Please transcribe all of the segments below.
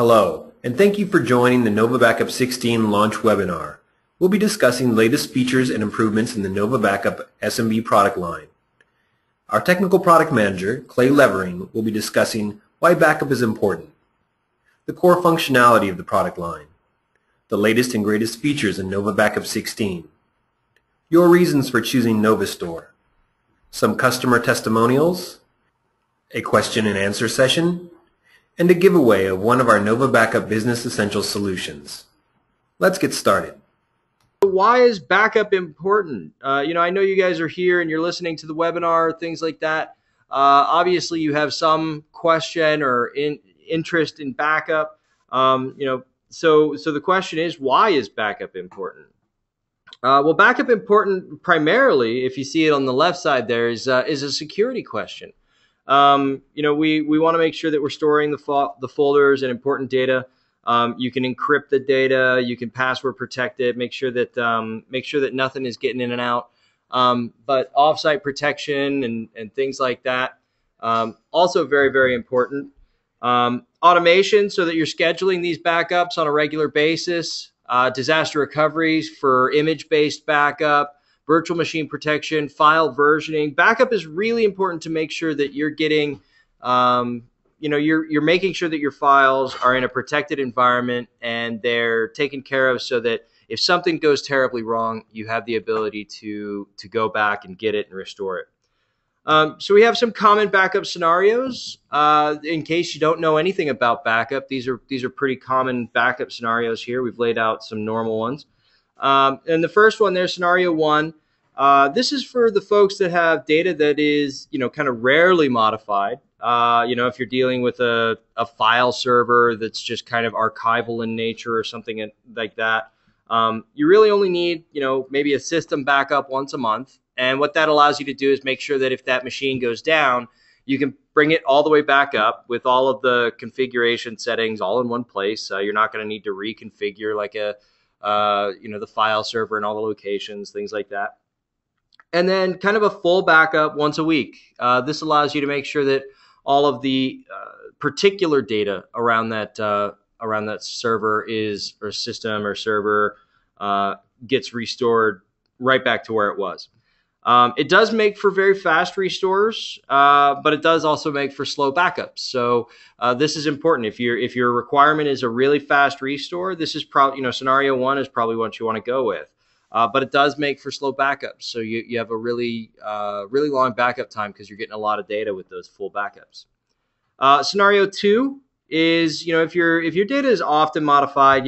Hello, and thank you for joining the NovaBACKUP 16 launch webinar. We'll be discussing the latest features and improvements in the NovaBACKUP SMB product line. Our technical product manager, Clay Levering, will be discussing why backup is important, the core functionality of the product line, the latest and greatest features in NovaBACKUP 16, your reasons for choosing NovaStore, some customer testimonials, a question and answer session, and a giveaway of one of our NovaBACKUP Business Essentials solutions. Let's get started. Why is backup important? I know you guys are here and you're listening to the webinar, things like that. Obviously, you have some question or interest in backup. So the question is, why is backup important? Well, backup important primarily, if you see it on the left side there, is a security question. We want to make sure that we're storing the folders and important data. You can encrypt the data, you can password protect it, make sure that nothing is getting in and out. But offsite protection and things like that, also very, very important. Automation, so that you're scheduling these backups on a regular basis. Disaster recoveries for image-based backup. Virtual machine protection, file versioning. Backup is really important to make sure that you're getting, you're making sure that your files are in a protected environment and they're taken care of so that if something goes terribly wrong, you have the ability to go back and get it and restore it. So we have some common backup scenarios. In case you don't know anything about backup, these are pretty common backup scenarios here. We've laid out some normal ones. And the first one there, scenario one, this is for the folks that have data that is, kind of rarely modified. If you're dealing with a file server that's just kind of archival in nature or something like that, you really only need, maybe a system backup once a month. And what that allows you to do is make sure that if that machine goes down, you can bring it all the way back up with all of the configuration settings all in one place. You're not going to need to reconfigure like the file server and all the locations, things like that. And then kind of a full backup once a week. This allows you to make sure that all of the particular data around that server or system or server gets restored right back to where it was. It does make for very fast restores, but it does also make for slow backups. So this is important. If your requirement is a really fast restore, this is probably, scenario one is probably what you want to go with. But it does make for slow backups. So you have a really long backup time because you're getting a lot of data with those full backups. Scenario two is, if your data is often modified,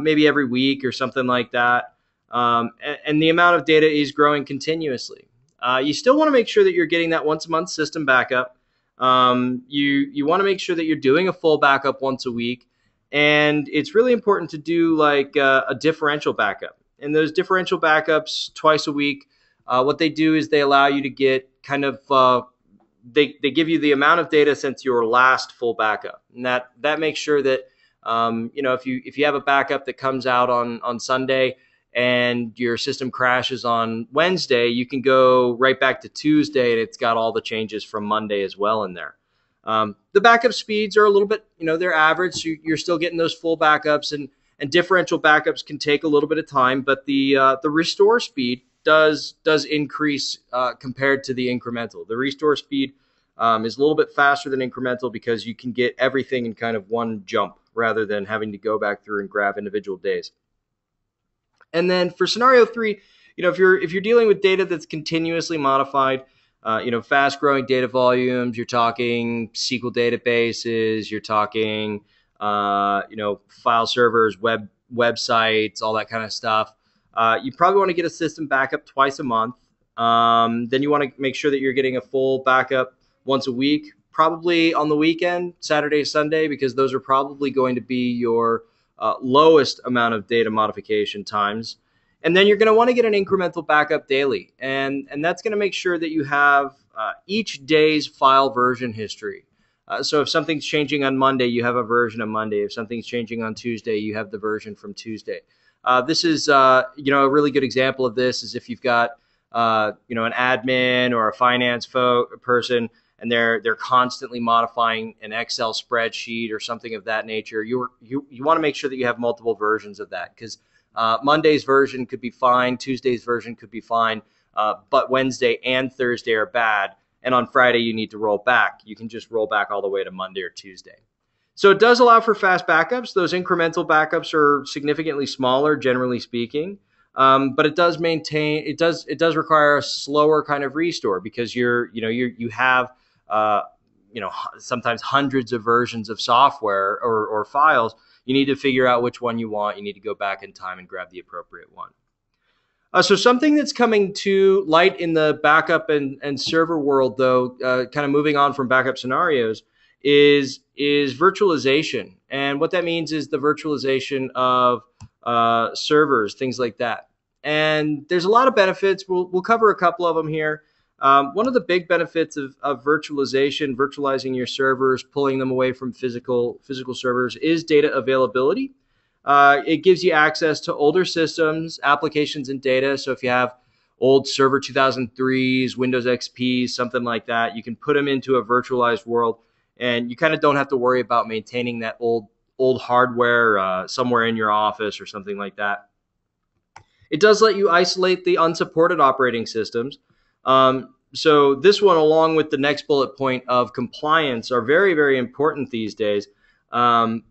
maybe every week or something like that. And the amount of data is growing continuously. You still want to make sure that you're getting that once a month system backup. You want to make sure that you're doing a full backup once a week. And it's really important to do like a differential backup. And those differential backups twice a week, what they do is they allow you to get kind of, they give you the amount of data since your last full backup. And that makes sure that, if you have a backup that comes out on Sunday, and your system crashes on Wednesday, you can go right back to Tuesday and it's got all the changes from Monday as well in there. The backup speeds are a little bit, they're average. So you're still getting those full backups and differential backups can take a little bit of time, but the restore speed does increase compared to the incremental. The restore speed is a little bit faster than incremental because you can get everything in kind of one jump rather than having to go back through and grab individual days. And then for scenario three, if you're dealing with data that's continuously modified, fast growing data volumes, you're talking SQL databases, you're talking, file servers, websites, all that kind of stuff. You probably want to get a system backup twice a month. Then you want to make sure that you're getting a full backup once a week, probably on the weekend, Saturday, Sunday, because those are probably going to be your lowest amount of data modification times. And then you're going to want to get an incremental backup daily. And that's going to make sure that you have each day's file version history. So if something's changing on Monday, you have a version of Monday. If something's changing on Tuesday, you have the version from Tuesday. This is, a really good example of this is if you've got, an admin or a finance person and they're constantly modifying an Excel spreadsheet or something of that nature, you want to make sure that you have multiple versions of that, because Monday's version could be fine, Tuesday's version could be fine, but Wednesday and Thursday are bad, and on Friday you need to roll back. You can just roll back all the way to Monday or Tuesday. So it does allow for fast backups. Those incremental backups are significantly smaller, generally speaking. But it does require a slower kind of restore, because you have sometimes hundreds of versions of software or files. You need to figure out which one you want. You need to go back in time and grab the appropriate one. So something that's coming to light in the backup and server world, though, kind of moving on from backup scenarios, is virtualization. And what that means is the virtualization of servers, things like that. And there's a lot of benefits. We'll cover a couple of them here. One of the big benefits of virtualization, virtualizing your servers, pulling them away from physical servers, is data availability. It gives you access to older systems, applications, and data. So if you have old Server 2003s, Windows XPs, something like that, you can put them into a virtualized world, and you kind of don't have to worry about maintaining that old hardware somewhere in your office or something like that. It does let you isolate the unsupported operating systems. So this one, along with the next bullet point of compliance, are very, very important these days. With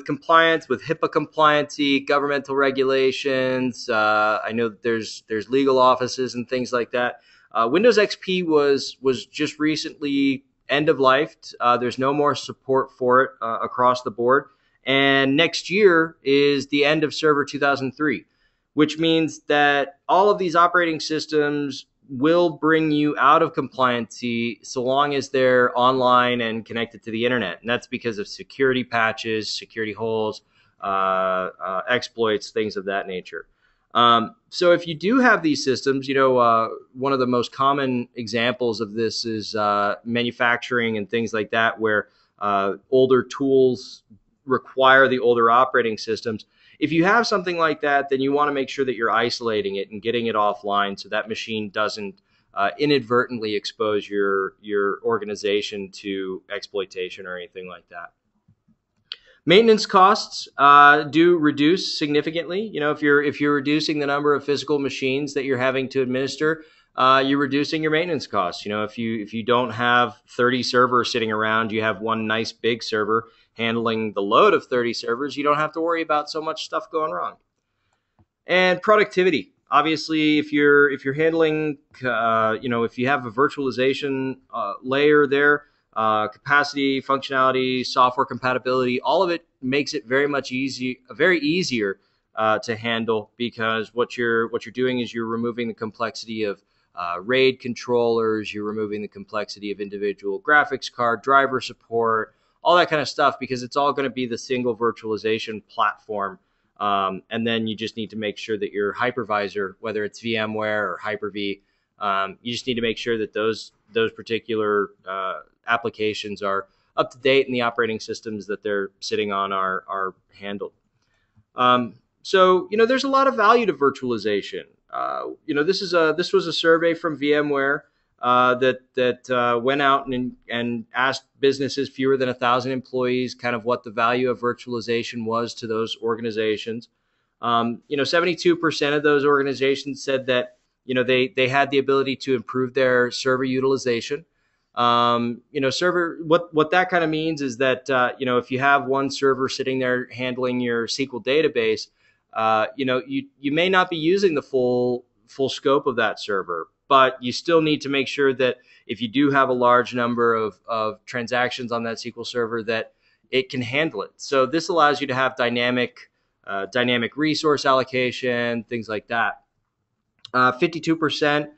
compliance, with HIPAA compliancy, governmental regulations, I know that there's legal offices and things like that. Windows XP was just recently end of life. There's no more support for it across the board. And next year is the end of Server 2003, which means that all of these operating systems will bring you out of compliancy so long as they're online and connected to the internet. And that's because of security patches, security holes, exploits, things of that nature. So if you do have these systems, one of the most common examples of this is manufacturing and things like that, where older tools require the older operating systems. If you have something like that, then you want to make sure that you're isolating it and getting it offline so that machine doesn't inadvertently expose your organization to exploitation or anything like that. Maintenance costs do reduce significantly. If you're reducing the number of physical machines that you're having to administer, you're reducing your maintenance costs. If you don't have 30 servers sitting around, you have one nice big server handling the load of 30 servers, you don't have to worry about so much stuff going wrong. And productivity. Obviously, if you're handling, if you have a virtualization layer there, capacity, functionality, software compatibility, all of it makes it very easier to handle, because what you're doing is you're removing the complexity of RAID controllers, you're removing the complexity of individual graphics card, driver support, all that kind of stuff, because it's all going to be the single virtualization platform. And then you just need to make sure that your hypervisor, whether it's VMware or Hyper-V, you just need to make sure that those particular applications are up to date and the operating systems that they're sitting on are handled. So there's a lot of value to virtualization. This was a survey from VMware that went out and asked businesses fewer than 1,000 employees kind of what the value of virtualization was to those organizations. 72% of those organizations said that they had the ability to improve their server utilization. What that kind of means is that if you have one server sitting there handling your SQL database, you may not be using the full scope of that server, but you still need to make sure that if you do have a large number of transactions on that SQL server, that it can handle it. So this allows you to have dynamic resource allocation, things like that. 52%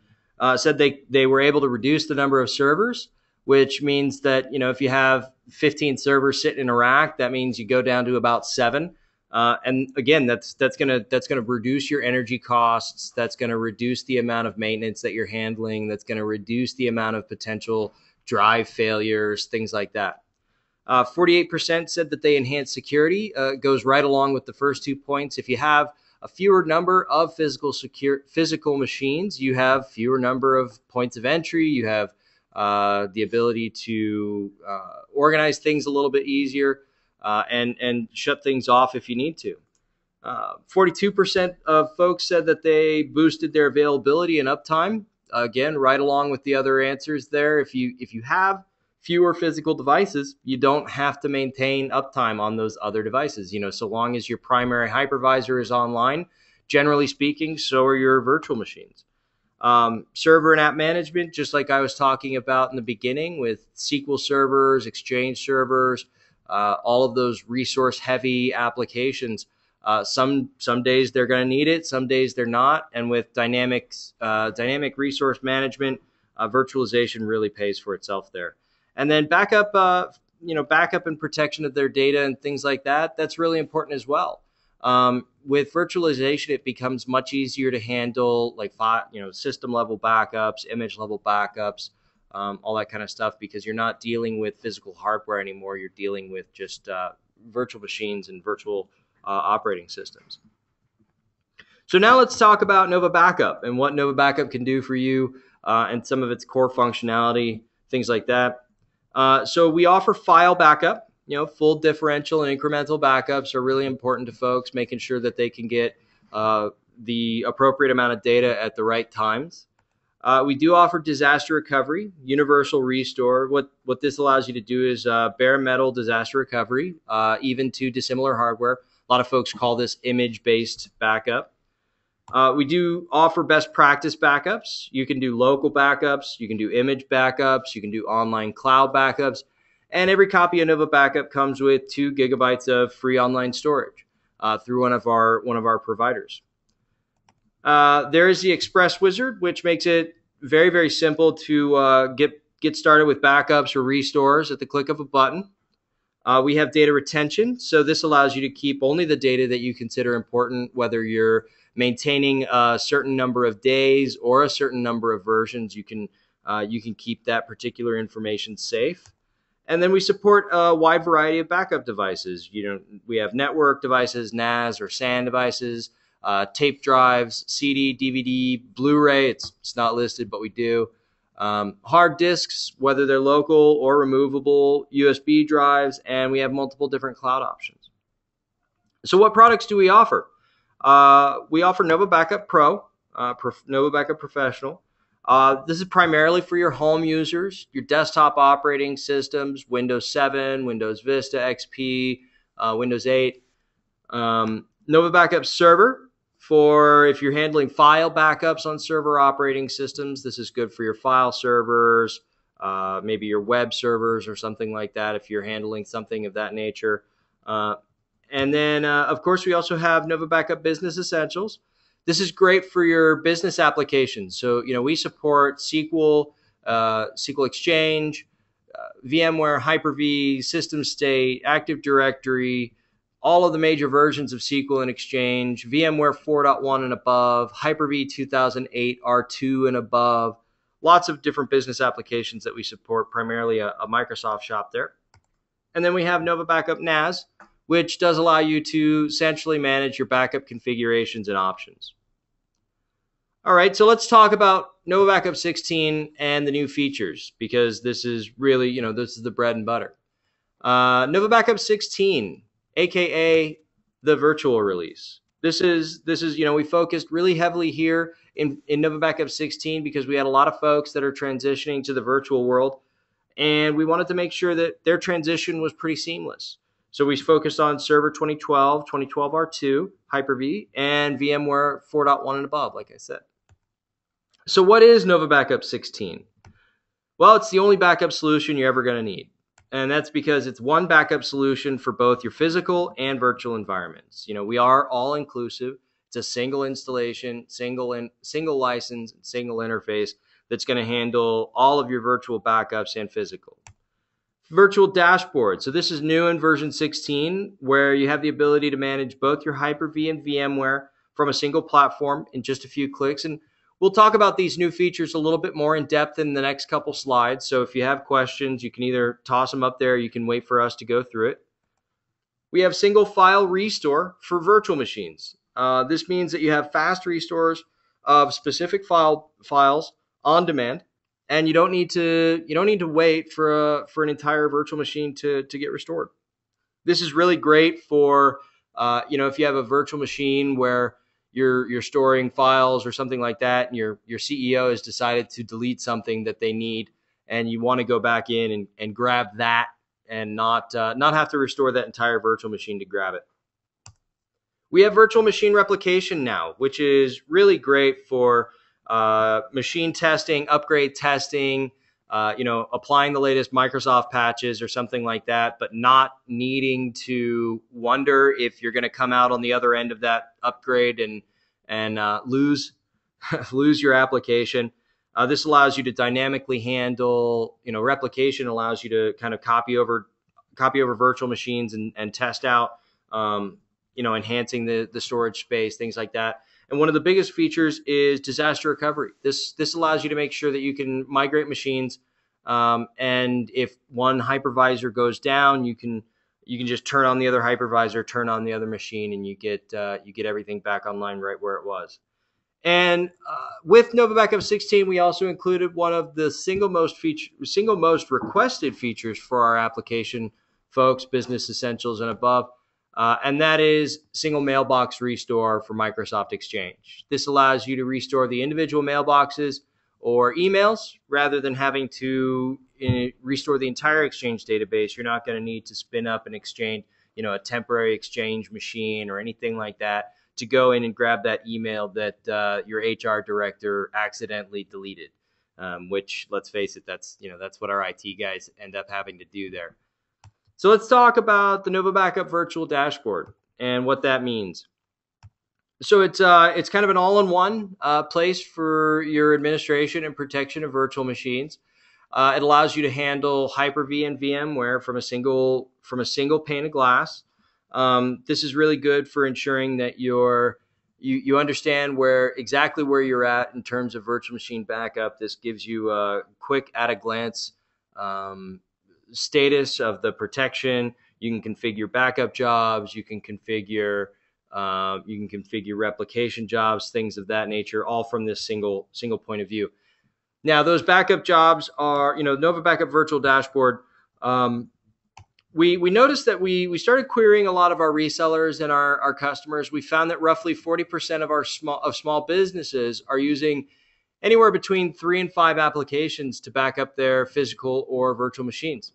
said they were able to reduce the number of servers, which means that if you have 15 servers sitting in a rack, that means you go down to about 7. And again, that's gonna reduce your energy costs. That's gonna reduce the amount of maintenance that you're handling. That's gonna reduce the amount of potential drive failures, things like that. 48% said that they enhance security. Goes right along with the first 2 points. If you have a fewer number of physical machines, you have fewer number of points of entry. You have the ability to organize things a little bit easier and shut things off if you need to. 42% of folks said that they boosted their availability and uptime. Again, right along with the other answers there. If you have fewer physical devices, you don't have to maintain uptime on those other devices. So long as your primary hypervisor is online, generally speaking, so are your virtual machines. Server and app management, just like I was talking about in the beginning with SQL servers, Exchange servers, all of those resource-heavy applications. Some days they're going to need it, some days they're not. And with dynamic resource management, virtualization really pays for itself there. And then backup and protection of their data and things like that, that's really important as well. With virtualization, it becomes much easier to handle like system level backups, image level backups, all that kind of stuff, because you're not dealing with physical hardware anymore. You're dealing with just virtual machines and virtual operating systems. So now let's talk about NovaBACKUP and what NovaBACKUP can do for you and some of its core functionality, things like that. So we offer file backup. Full differential and incremental backups are really important to folks, making sure that they can get the appropriate amount of data at the right times. We do offer disaster recovery, universal restore. What this allows you to do is bare metal disaster recovery, even to dissimilar hardware. A lot of folks call this image-based backup. We do offer best practice backups. You can do local backups, you can do image backups, you can do online cloud backups, and every copy of NovaBACKUP comes with 2 gigabytes of free online storage through one of our providers. There is the Express Wizard, which makes it very, very simple to get started with backups or restores at the click of a button. We have data retention, so this allows you to keep only the data that you consider important, whether you're maintaining a certain number of days or a certain number of versions. You can keep that particular information safe. And then we support a wide variety of backup devices. We have network devices, NAS or SAN devices, tape drives, CD, DVD, Blu-ray. It's not listed, but we do. Hard disks, whether they're local or removable, USB drives, and we have multiple different cloud options. So what products do we offer? We offer NovaBACKUP Pro, NovaBACKUP Professional. This is primarily for your home users, your desktop operating systems, Windows 7, Windows Vista, XP, Windows 8. NovaBACKUP Server, for if you're handling file backups on server operating systems. This is good for your file servers, maybe your web servers or something like that if you're handling something of that nature. And then, of course, we also have NovaBACKUP Business Essentials. This is great for your business applications. So, we support SQL, SQL Exchange, VMware, Hyper-V, System State, Active Directory, all of the major versions of SQL and Exchange, VMware 4.1 and above, Hyper-V 2008 R2 and above. Lots of different business applications that we support, primarily a Microsoft shop there. And then we have NovaBACKUP NAS, which does allow you to centrally manage your backup configurations and options. All right, so let's talk about NovaBACKUP 16 and the new features, because this is really, this is the bread and butter. NovaBACKUP 16, aka the virtual release. This is we focused really heavily here in NovaBACKUP 16 because we had a lot of folks that are transitioning to the virtual world, and we wanted to make sure that their transition was pretty seamless. So we focused on Server 2012, 2012 R2, Hyper-V, and VMware 4.1 and above, like I said. So what is NovaBACKUP 16? Well, it's the only backup solution you're ever going to need. And that's because it's one backup solution for both your physical and virtual environments. We are all inclusive. It's a single installation, single license, single interface that's going to handle all of your virtual backups and physical. Virtual dashboard. So this is new in version 16, where you have the ability to manage both your Hyper-V and VMware from a single platform in just a few clicks. And we'll talk about these new features a little bit more in depth in the next couple slides. So if you have questions, you can either toss them up there, or you can wait for us to go through it. We have single file restore for virtual machines. This means that you have fast restores of specific files on demand, and you don't need to wait for an entire virtual machine to get restored. This is really great for if you have a virtual machine where you're storing files or something like that, and your CEO has decided to delete something that they need, and you want to go back in and grab that and not have to restore that entire virtual machine to grab it. We have virtual machine replication now, which is really great for machine testing, upgrade testing, applying the latest Microsoft patches or something like that, but not needing to wonder if you're going to come out on the other end of that upgrade and lose your application. This allows you to dynamically handle, replication allows you to kind of copy over virtual machines and test out, enhancing the storage space, things like that. And one of the biggest features is disaster recovery. This allows you to make sure that you can migrate machines, and if one hypervisor goes down, you can just turn on the other hypervisor, turn on the other machine, and you get everything back online right where it was. And with NovaBACKUP 16, we also included one of the single most requested features for our application folks, business essentials and above. And that is single mailbox restore for Microsoft Exchange. This allows you to restore the individual mailboxes or emails rather than having to restore the entire Exchange database. You're not going to need to spin up an Exchange, a temporary Exchange machine or anything like that to go in and grab that email that your HR director accidentally deleted. Which, let's face it, that's what our IT guys end up having to do there. So let's talk about the NovaBACKUP Virtual Dashboard and what that means. So it's kind of an all-in-one place for your administration and protection of virtual machines. It allows you to handle Hyper-V and VMware from a single pane of glass. This is really good for ensuring that you understand exactly where you're at in terms of virtual machine backup. This gives you a quick at-a-glance status of the protection. You can configure backup jobs. You can configure replication jobs, things of that nature, all from this single point of view. Now, those backup jobs are, NovaBACKUP Virtual Dashboard. We noticed that we started querying a lot of our resellers and our customers. We found that roughly 40% of our small businesses are using anywhere between 3 and 5 applications to back up their physical or virtual machines.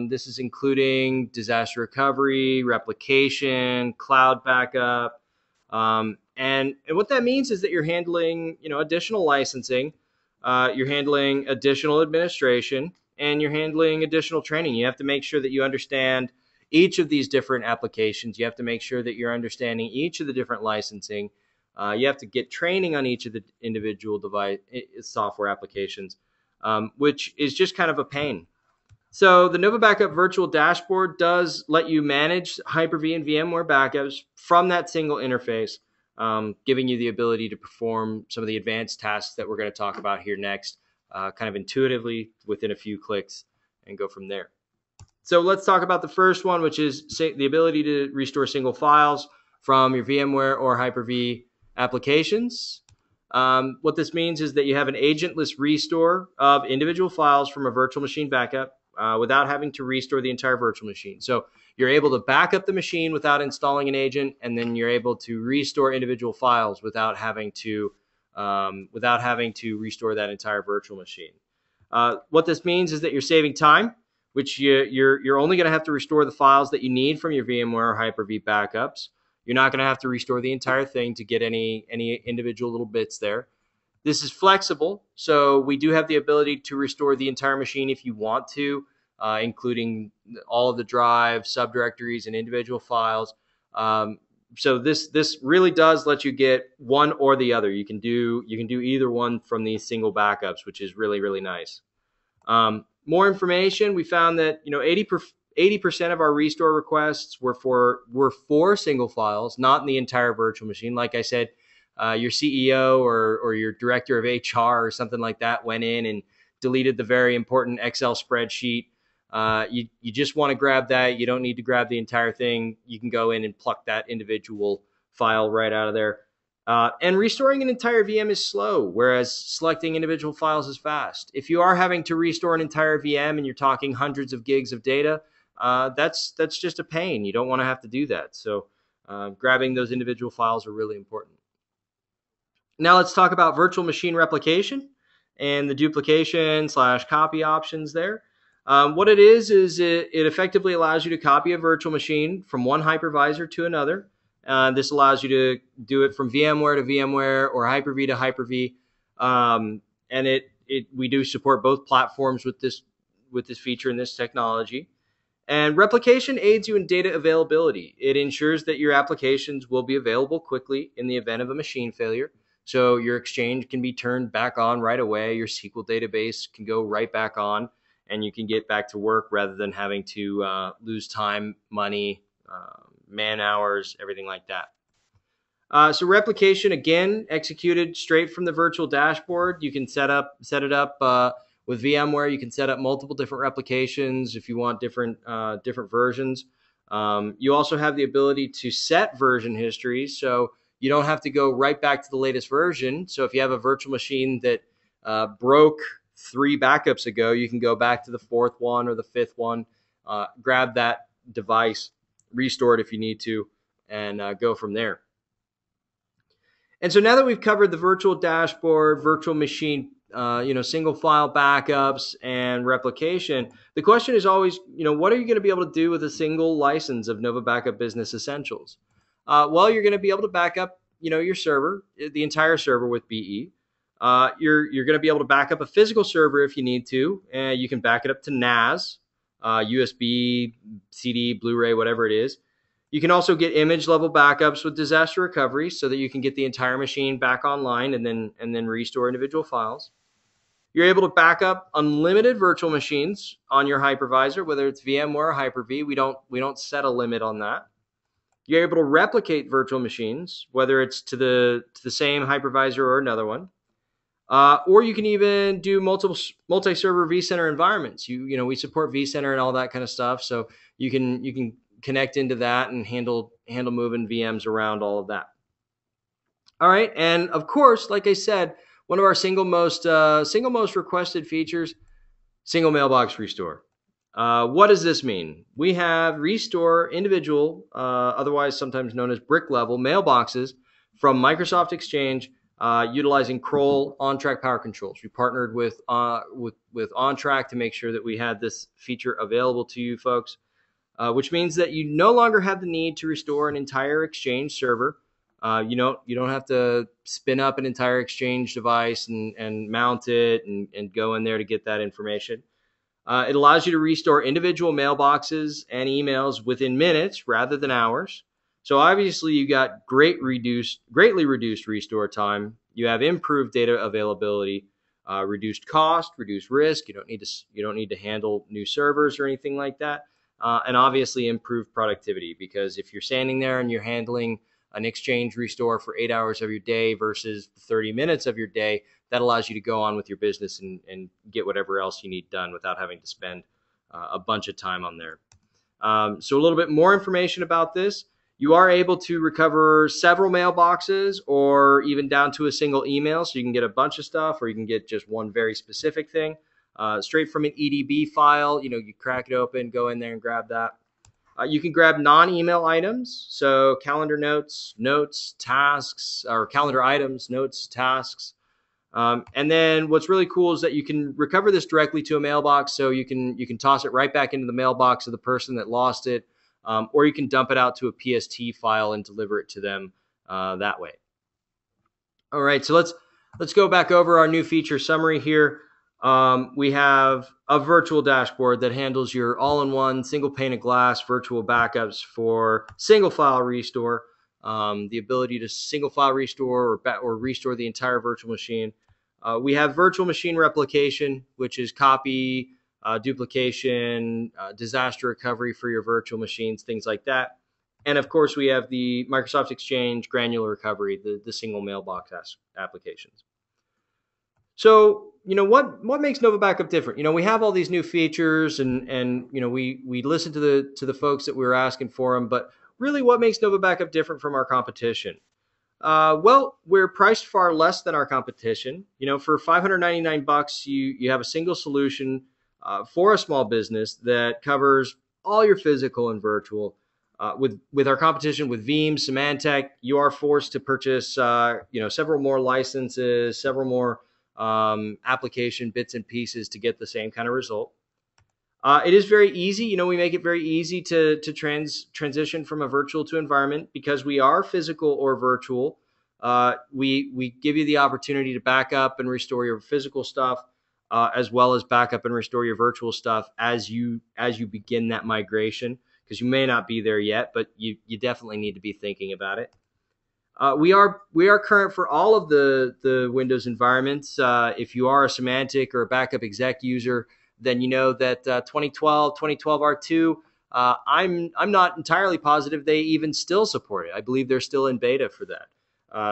This is including disaster recovery, replication, cloud backup. And what that means is that you're handling, additional licensing, you're handling additional administration, and you're handling additional training. You have to make sure that you understand each of these different applications. You have to make sure that you're understanding each of the different licensing. You have to get training on each of the individual device software applications, which is just kind of a pain. So the NovaBACKUP Virtual Dashboard does let you manage Hyper-V and VMware backups from that single interface, giving you the ability to perform some of the advanced tasks that we're going to talk about here next, kind of intuitively within a few clicks, and go from there. So let's talk about the first one, which is the ability to restore single files from your VMware or Hyper-V applications. What this means is that you have an agentless restore of individual files from a virtual machine backup without having to restore the entire virtual machine. So you're able to back up the machine without installing an agent, and then you're able to restore individual files without having to restore that entire virtual machine. What this means is that you're saving time, which you're only going to have to restore the files that you need from your VMware or Hyper-V backups. You're not going to have to restore the entire thing to get any individual little bits there. This is flexible, so we do have the ability to restore the entire machine if you want to, including all of the drives, subdirectories, and individual files. So this really does let you get one or the other. You can do either one from these single backups, which is really, really nice. More information, we found that 80% of our restore requests were for single files, not in the entire virtual machine. Like I said, your CEO or your director of HR or something like that went in and deleted the very important Excel spreadsheet. You just want to grab that. You don't need to grab the entire thing. You can go in and pluck that individual file right out of there. And restoring an entire VM is slow, whereas selecting individual files is fast. If you are having to restore an entire VM and you're talking hundreds of gigs of data, that's just a pain. You don't want to have to do that. So grabbing those individual files are really important. Now let's talk about virtual machine replication and the duplication / copy options there. What it is it effectively allows you to copy a virtual machine from one hypervisor to another. This allows you to do it from VMware to VMware or Hyper-V to Hyper-V. And we do support both platforms with this feature and this technology. And replication aids you in data availability. It ensures that your applications will be available quickly in the event of a machine failure. So your Exchange can be turned back on right away. Your SQL database can go right back on, and you can get back to work rather than having to lose time, money, man hours, everything like that. So replication, again, executed straight from the virtual dashboard. You can set it up with VMware. You can set up multiple different replications if you want different versions. You also have the ability to set version histories, so you don't have to go right back to the latest version. So if you have a virtual machine that broke 3 backups ago, you can go back to the 4th one or the 5th one, grab that device, restore it if you need to, and go from there. And so now that we've covered the virtual dashboard, virtual machine, single file backups and replication, the question is always, what are you going to be able to do with a single license of NovaBACKUP Business Essentials? Well, you're going to be able to back up, your server, the entire server with BE. You're going to be able to back up a physical server if you need to. You can back it up to NAS, USB, CD, Blu-ray, whatever it is. You can also get image level backups with disaster recovery so that you can get the entire machine back online and then restore individual files. You're able to back up unlimited virtual machines on your hypervisor, whether it's VMware or Hyper-V. We don't set a limit on that. You're able to replicate virtual machines, whether it's to the same hypervisor or another one. Or you can even do multi-server vCenter environments. We support vCenter and all that kind of stuff, so you can connect into that and handle moving VMs around, all of that. All right, and of course, like I said, one of our single most requested features, single mailbox restore. What does this mean? We have restore individual, otherwise sometimes known as brick level mailboxes from Microsoft Exchange, utilizing Kroll on-track power controls. We partnered with on-track to make sure that we had this feature available to you folks, which means that you no longer have the need to restore an entire Exchange server. You don't have to spin up an entire Exchange device and mount it and go in there to get that information. It allows you to restore individual mailboxes and emails within minutes rather than hours. So obviously you got greatly reduced restore time. You have improved data availability, reduced cost, reduced risk. You don't need to handle new servers or anything like that. And obviously improved productivity, because if you're standing there and you're handling an Exchange restore for 8 hours of your day versus 30 minutes of your day, that allows you to go on with your business and get whatever else you need done without having to spend a bunch of time on there. So a little bit more information about this. You are able to recover several mailboxes or even down to a single email. So you can get a bunch of stuff, or you can get just one very specific thing straight from an EDB file. You crack it open, go in there and grab that. You can grab non-email items, so calendar notes, tasks, or calendar items, notes, tasks. And then what's really cool is that you can recover this directly to a mailbox, so you can toss it right back into the mailbox of the person that lost it, or you can dump it out to a PST file and deliver it to them that way. All right, so let's go back over our new feature summary here. We have a virtual dashboard that handles your all-in-one single pane of glass virtual backups for single file restore, the ability to single file restore or restore the entire virtual machine. We have virtual machine replication, which is copy, duplication, disaster recovery for your virtual machines, things like that. And of course, we have the Microsoft Exchange Granular recovery, the single mailbox applications. So, what makes NovaBACKUP different? We have all these new features, and we listen to the folks that we were asking for them, but really, what makes NovaBACKUP different from our competition? Well, we're priced far less than our competition. For $599, you have a single solution for a small business that covers all your physical and virtual. With our competition, with Veeam, Symantec, you are forced to purchase several more licenses, several more application bits and pieces to get the same kind of result. It is very easy. We make it very easy to transition from a virtual to environment because we are physical or virtual. We give you the opportunity to back up and restore your physical stuff, as well as back up and restore your virtual stuff as you begin that migration, because you may not be there yet, but you definitely need to be thinking about it. We are current for all of the Windows environments. If you are a Symantec or a backup exec user, then you know that 2012 R2, I'm not entirely positive they even still support it. I believe they're still in beta for that.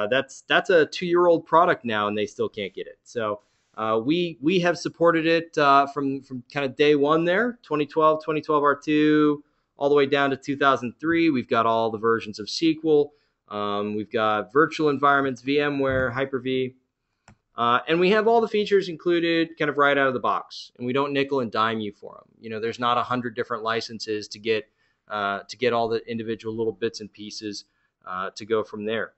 That's a 2-year-old product now, and they still can't get it. So we have supported it from kind of day one there, 2012 R2, all the way down to 2003. We've got all the versions of SQL. We've got virtual environments, VMware, Hyper-V. And we have all the features included kind of right out of the box, and we don't nickel and dime you for them. There's not 100 different licenses to get all the individual little bits and pieces to go from there.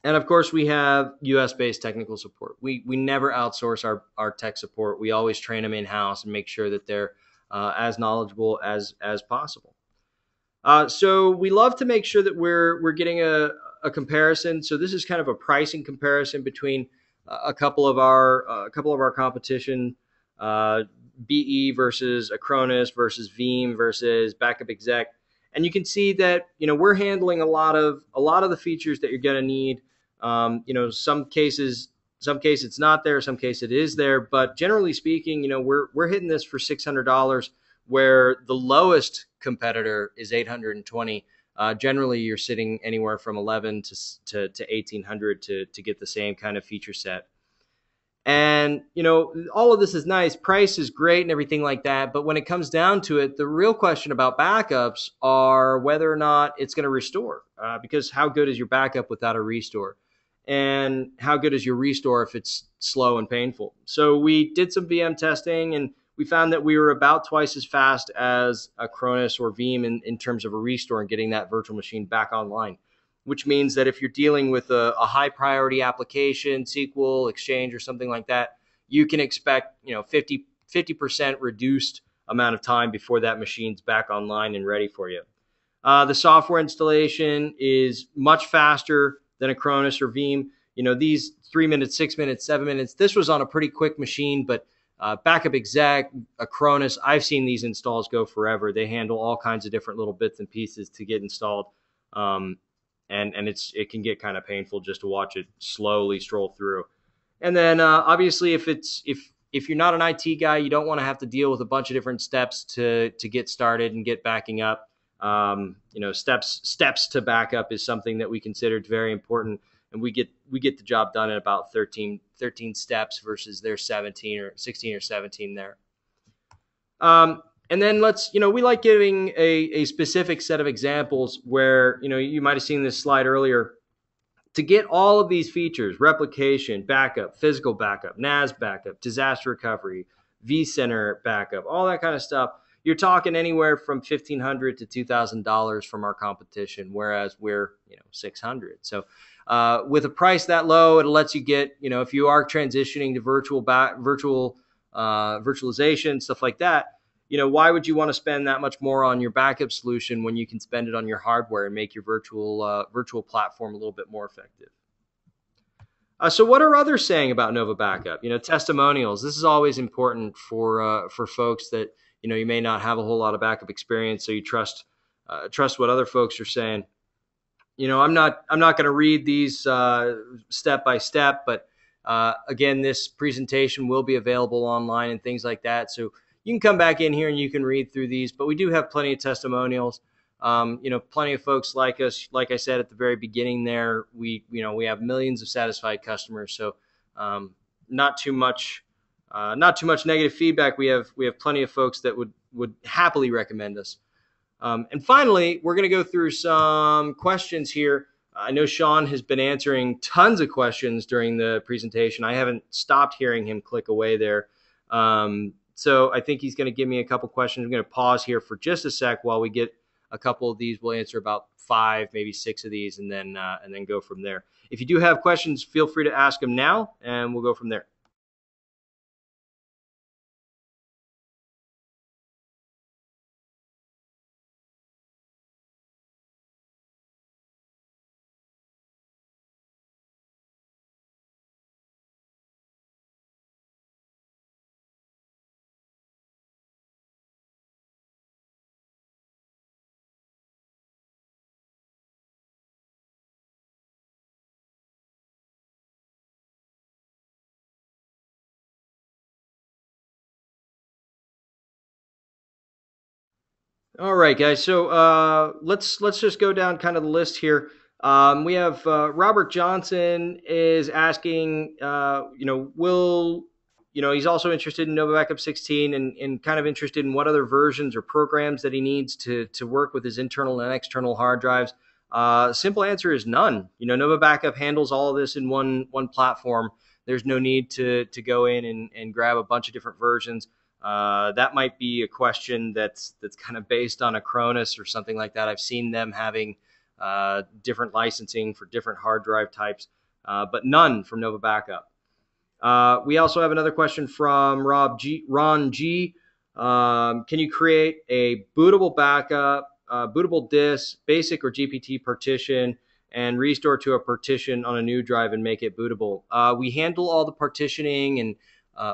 And of course, we have US-based technical support. We never outsource our tech support. We always train them in-house and make sure that they're as knowledgeable as possible. So we love to make sure that we're getting a comparison. So this is kind of a pricing comparison between a couple of our competition, BE versus Acronis versus Veeam versus Backup Exec, and you can see that we're handling a lot of the features that you're going to need. Some cases it's not there, some cases it is there, but generally speaking, we're hitting this for $600, where the lowest competitor is $820. Generally, you're sitting anywhere from $1,100 to $1,800 to get the same kind of feature set. And, all of this is nice. Price is great and everything like that. But when it comes down to it, the real question about backups are whether or not it's going to restore. Because how good is your backup without a restore? And how good is your restore if it's slow and painful? So we did some VM testing, and we found that we were about twice as fast as Acronis or Veeam in terms of a restore and getting that virtual machine back online, which means that if you're dealing with a high priority application, SQL, Exchange, or something like that, you can expect 50% reduced amount of time before that machine's back online and ready for you. The software installation is much faster than Acronis or Veeam. These 3 minutes, 6 minutes, 7 minutes, this was on a pretty quick machine, but Backup Exec, Acronis, I've seen these installs go forever. They handle all kinds of different little bits and pieces to get installed. And it can get kind of painful just to watch it slowly stroll through. And then obviously if you're not an IT guy, you don't want to have to deal with a bunch of different steps to get started and get backing up. Steps to backup is something that we considered very important, and we get the job done in about 13 steps versus their 16 or 17 there. And then we like giving a specific set of examples where, you might have seen this slide earlier. To get all of these features, replication, backup, physical backup, NAS backup, disaster recovery, vCenter backup, all that kind of stuff, you're talking anywhere from $1,500 to $2,000 from our competition, whereas we're, $600. So with a price that low, it lets you get, if you are transitioning to virtualization, stuff like that, why would you want to spend that much more on your backup solution when you can spend it on your hardware and make your virtual platform a little bit more effective? So what are others saying about NovaBACKUP? Testimonials. This is always important for folks that you may not have a whole lot of backup experience, so you trust what other folks are saying. I'm not going to read these step by step, but again, this presentation will be available online and things like that. So you can come back in here and you can read through these, but we do have plenty of testimonials. Plenty of folks like us. Like I said at the very beginning there, we have millions of satisfied customers. So not too much negative feedback. We have plenty of folks that would happily recommend us. And finally, we're going to go through some questions here. I know Sean has been answering tons of questions during the presentation. I haven't stopped hearing him click away there. So I think he's going to give me a couple questions. I'm going to pause here for just a sec while we get a couple of these. We'll answer about 5, maybe 6 of these, and then go from there. If you do have questions, feel free to ask them now, and we'll go from there. All right, guys. So let's just go down kind of the list here. We have Robert Johnson is asking, he's also interested in NovaBACKUP 16 and kind of interested in what other versions or programs that he needs to work with his internal and external hard drives. Simple answer is none. NovaBACKUP handles all of this in one platform. There's no need to go in and grab a bunch of different versions. That might be a question that's kind of based on Acronis or something like that. I've seen them having different licensing for different hard drive types, but none from NovaBACKUP. We also have another question from Ron G. Can you create a bootable backup, bootable disk, basic or GPT partition, and restore to a partition on a new drive and make it bootable? We handle all the partitioning and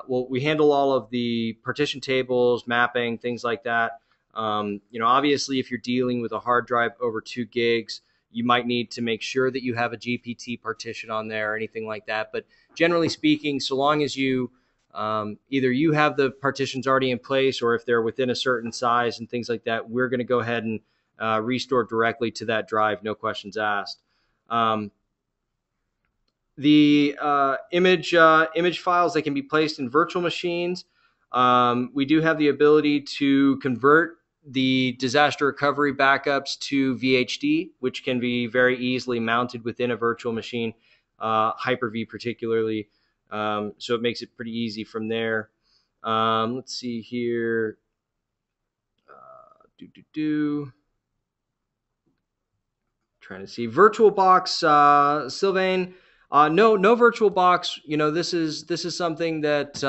we handle all of the partition tables, mapping, things like that. Obviously, if you're dealing with a hard drive over 2 gigs, you might need to make sure that you have a GPT partition on there or anything like that. But generally speaking, so long as you either you have the partitions already in place, or if they're within a certain size and things like that, we're going to go ahead and restore directly to that drive, no questions asked. The image files, they can be placed in virtual machines. We do have the ability to convert the disaster recovery backups to VHD, which can be very easily mounted within a virtual machine, Hyper-V particularly. So it makes it pretty easy from there. Let's see here. Trying to see VirtualBox, Sylvain. No VirtualBox. This is something that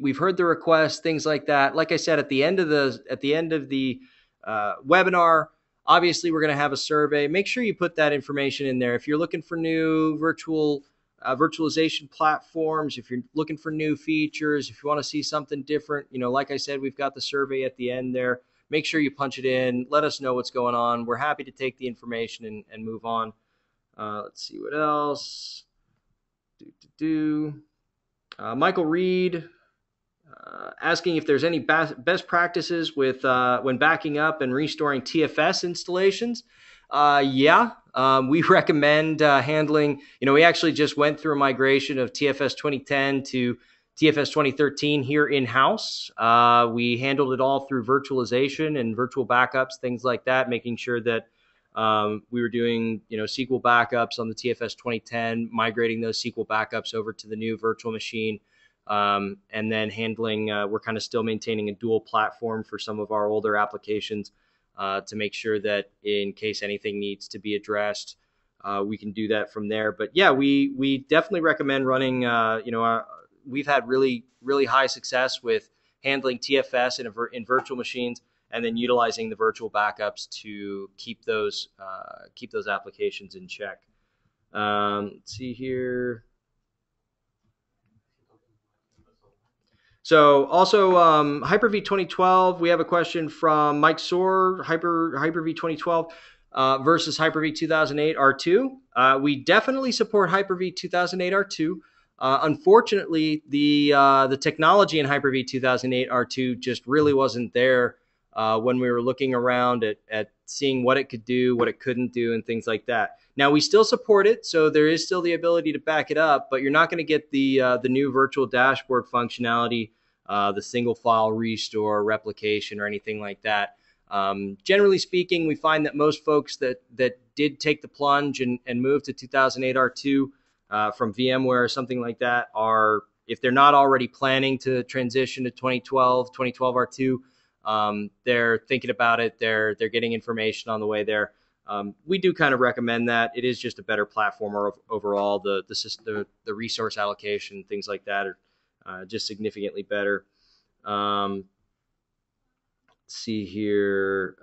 we've heard the request, things like that. Like I said, at the end of the webinar, obviously we're going to have a survey. Make sure you put that information in there. If you're looking for new virtualization platforms, if you're looking for new features, if you want to see something different, like I said, we've got the survey at the end there. Make sure you punch it in. Let us know what's going on. We're happy to take the information and move on. Let's see what else. Michael Reed asking if there's any best practices with when backing up and restoring TFS installations. We recommend handling. We actually just went through a migration of TFS 2010 to TFS 2013 here in-house. We handled it all through virtualization and virtual backups, things like that, making sure that we were doing, SQL backups on the TFS 2010, migrating those SQL backups over to the new virtual machine, and then handling. We're kind of still maintaining a dual platform for some of our older applications to make sure that in case anything needs to be addressed, we can do that from there. But yeah, we definitely recommend running. We've had really high success with handling TFS in virtual machines, and then utilizing the virtual backups to keep those applications in check. Let's see here. So also Hyper-V 2012, we have a question from Mike Soar, Hyper-V 2012 versus Hyper-V 2008 R2. We definitely support Hyper-V 2008 R2. Unfortunately, the technology in Hyper-V 2008 R2 just really wasn't there when we were looking around at seeing what it could do, what it couldn't do, and things like that. Now, we still support it, so there is still the ability to back it up, but you're not going to get the new virtual dashboard functionality, the single file restore, replication, or anything like that. Generally speaking, we find that most folks that did take the plunge and move to 2008 R2 from VMware or something like that are, if they're not already planning to transition to 2012 R2, they're thinking about it. They're getting information on the way there. We do kind of recommend that. It is just a better platform overall. The resource allocation, things like that are just significantly better. Let's see here.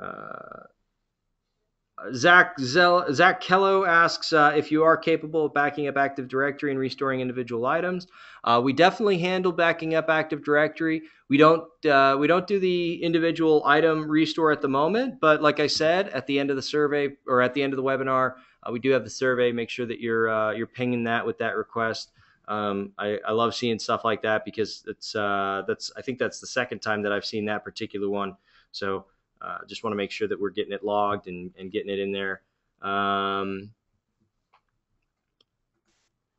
Zach Kello asks if you are capable of backing up Active Directory and restoring individual items. We definitely handle backing up Active Directory. We don't do the individual item restore at the moment, but like I said, at the end of the survey or at the end of the webinar, we do have the survey. Make sure that you're pinging that with that request. I love seeing stuff like that because it's I think that's the second time that I've seen that particular one. So. Just want to make sure that we're getting it logged and getting it in there.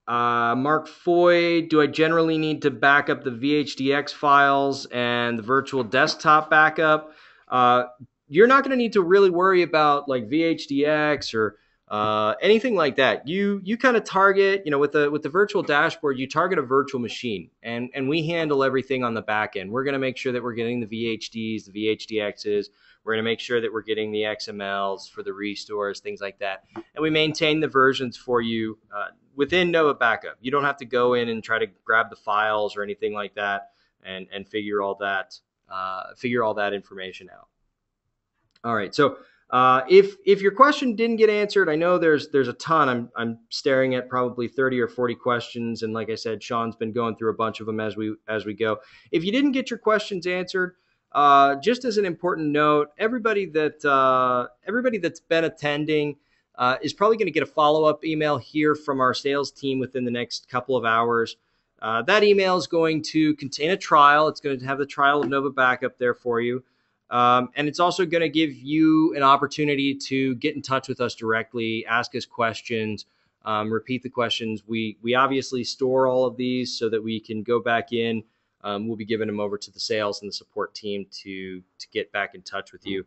Mark Foy, do I generally need to back up the VHDX files and the virtual desktop backup? You're not going to need to really worry about like VHDX or anything like that. You kind of target, with the virtual dashboard, you target a virtual machine, and we handle everything on the back end. We're going to make sure that we're getting the VHDs, the VHDXs. We're going to make sure that we're getting the XMLs for the restores, things like that. And we maintain the versions for you within NovaBACKUP. You don't have to go in and try to grab the files or anything like that and figure all that information out. All right. So if your question didn't get answered, I know there's a ton. I'm staring at probably 30 or 40 questions, and like I said, Sean's been going through a bunch of them as we go. If you didn't get your questions answered, just as an important note, everybody that's been attending is probably going to get a follow-up email here from our sales team within the next couple of hours. That email is going to contain a trial. It's going to have the trial of NovaBACKUP there for you. And it's also going to give you an opportunity to get in touch with us directly, ask us questions, repeat the questions. We obviously store all of these so that we can go back in. We'll be giving them over to the sales and the support team to get back in touch with you.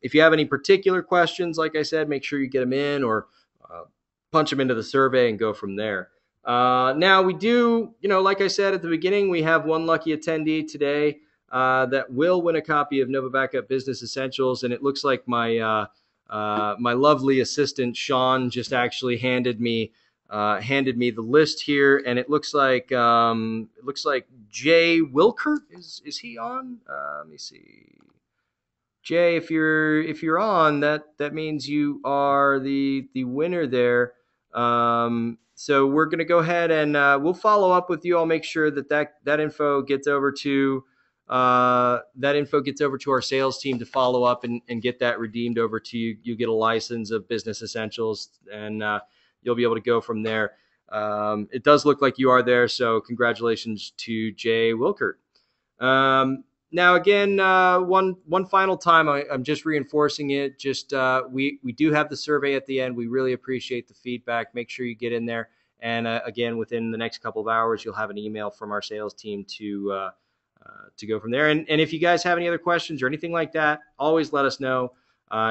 If you have any particular questions, like I said, make sure you get them in or punch them into the survey and go from there. Now we do, like I said at the beginning, we have one lucky attendee today that will win a copy of NovaBACKUP Business Essentials, and it looks like my lovely assistant Sean just actually handed me the list here, and it looks like Jay Wilkert is he on? Let me see. Jay, if you're on, that means you are the winner there. So we're going to go ahead and we'll follow up with you. I'll make sure that info gets over to our sales team to follow up and get that redeemed over to you. You get a license of Business Essentials, and you'll be able to go from there. It does look like you are there, so congratulations to Jay Wilkert. Now, again, one final time, I'm just reinforcing it. Just we do have the survey at the end. We really appreciate the feedback. Make sure you get in there. And again, within the next couple of hours, you'll have an email from our sales team to go from there. And if you guys have any other questions or anything like that, always let us know.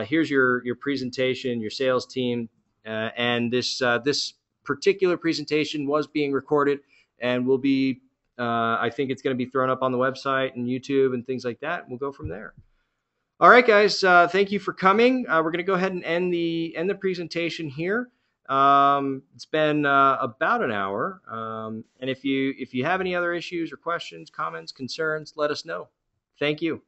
Here's your presentation, your sales team. And this particular presentation was being recorded and will be, I think it's going to be thrown up on the website and YouTube and things like that. We'll go from there. All right, guys, thank you for coming. We're going to go ahead and end the presentation here. It's been about an hour. And if you have any other issues or questions, comments, concerns, let us know. Thank you.